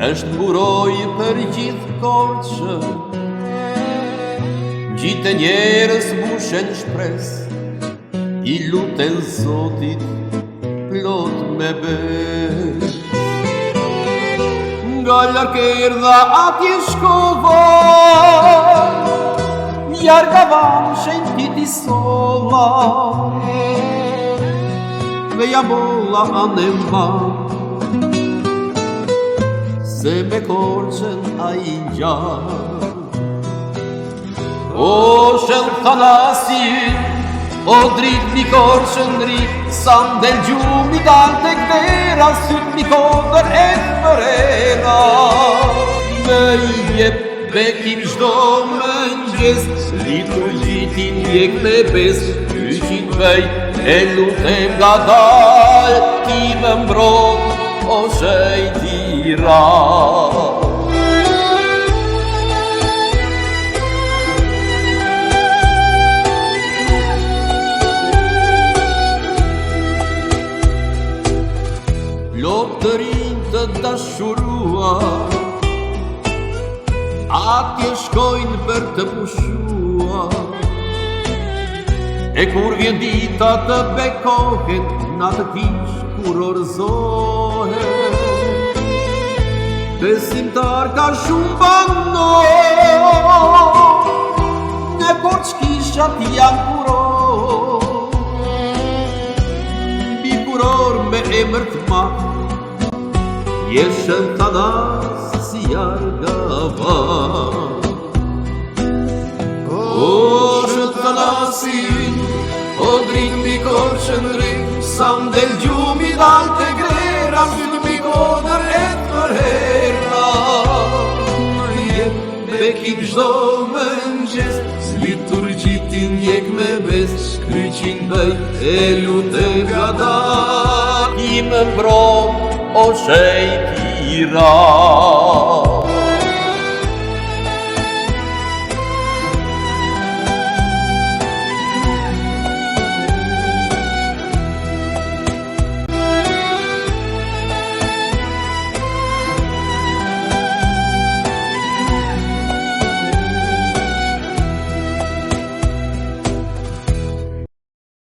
është mburoj për gjithë Korçë, gjithë njerëz mbushen shpres, i luten Zotit plot me bes. Nga Larkerdha atje shkova, jargavam shenjtiti solla, dhe jamolla anemba, se me Korçën a i njërë. O shën Thanasin, o drit mi Korçën drit, sa ndel gjumi dal të kdera, syt mi kodër e përera. Me i jep bekim shdo mëngjes, liturgjitin jek me bes, 200 vej e lutem nga dal, ti më mbron, o shejti ra. Lop të rinj të dashuruar, atje shkojnë për të pushuar, e kur vjen dita të bekohet, natë kish kur orzohet. Besimtar ka shumë banor, në Korçë kishat janë kuror, mbi kuror me emër të madh, jeshën Thanas si jargavan. O shën Thanasin, o drit mbi Korçën drit, sa ndel gjumi dal të grera, syt mbi kodër e përhera. Jep bekim çdo mëngjes, liturgjitin jek me bes, 200 vej e lutem nga dal, ti më mbron, o shejti ra.